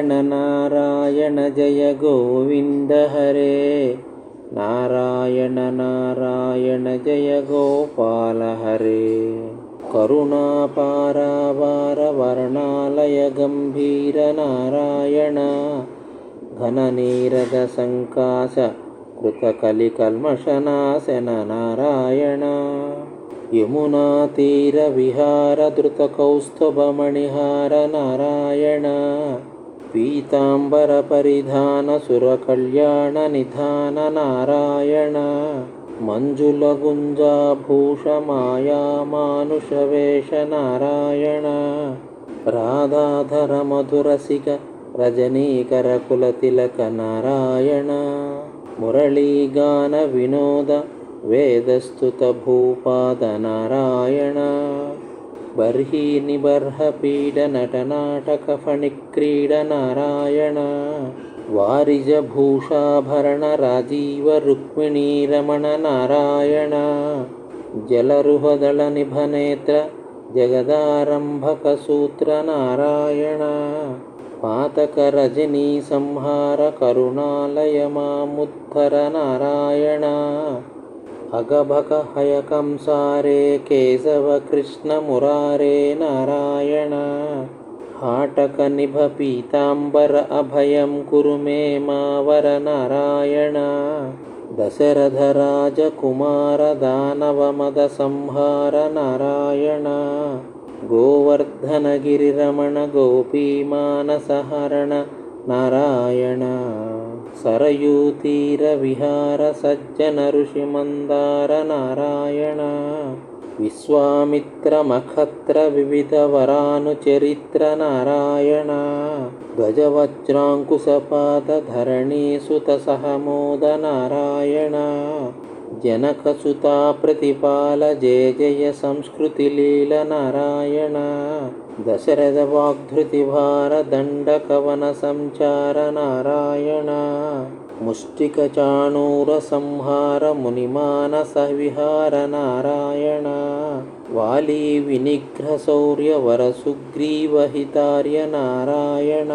नारायण नारायण जय गोविंद हरे, नारायण नारायण जय गोपाल हरे। करुणापारावार वर्णालय गंभीर नारायण, घननीरद संकाश कृतकलिकल्मषनाशन नारायण। यमुना तीर विहार धृत कौस्तुभमणिहार नारायण, पीतांबर परिधान सुर कल्याण निधान नारायण। मंजुल गुंजाभूष माया मानुष वेश नारायण, राधाधर मधुरसिक रजनीकर कुलतिलक नारायण। मुरलीगान विनोद वेदस्तुत भूपाद नारायण, बर्ही निबर्ह पीड नटनाटक फणिक्रीड नारायण। वारिज भूषाभरण राजीव रुक्मिणी रमण नारायण, जलरुहदल निभनेत्र जगदारंभक सूत्र नारायण। पातक रजनी संहार करुणालय मामुद्धर नारायण, अगभक हय कंसारे केशव कृष्ण मुरारे नारायण। हाटक निभ पीतांबर अभयं कुरु मे मावर नारायण। दशरथ राजकुमार दानव मद संहार नारायण, गोवर्धन गिरिरमण गोपी मानसहरण नारायण। सरयूतीर विहार सज्जन ऋषि मंदार नारायण, विश्वामित्र मखत्र विविध वरानुचरित्र नारायण। गजवज्रांकुशपाद धरणी सुत सहमोद नारायण, जनकसुता प्रतिपाल जय जय संस्कृति लील नारायण। दशरथ वाग्धृति भार दंड कवन संचार नारायण, मुष्टिक चाणूर संहार मुनिमानस विहार नारायण। वाली विनिग्रह शौर्य वर सुग्रीव हितार्य नारायण,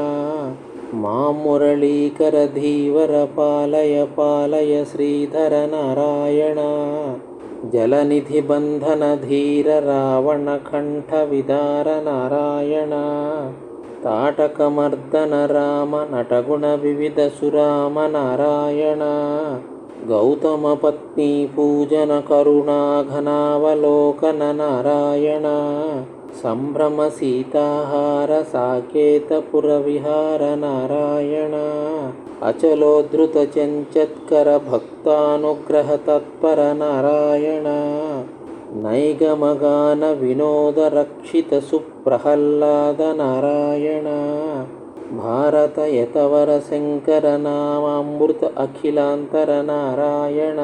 मां मुरलीकर धीवर पालय पालय श्रीधर नारायण। जलनिधि बंधन धीर रावण कंठ विदार नारायण, ताटक मर्दन राम नटगुण विविध सुराम नारायण। गौतम पत्नी पूजन करुणा घनावलोकन नारायण, संभ्रम सीताहार साकेत पुर विहार नारायण। अचलोद्धृत चंचत्कर भक्तानुग्रह तत्पर नारायण, नैगमगान विनोद रक्षित सुप्रहल्लाद नारायण। भारत यतवर शंकर नामामृत अखिलांतर नारायण,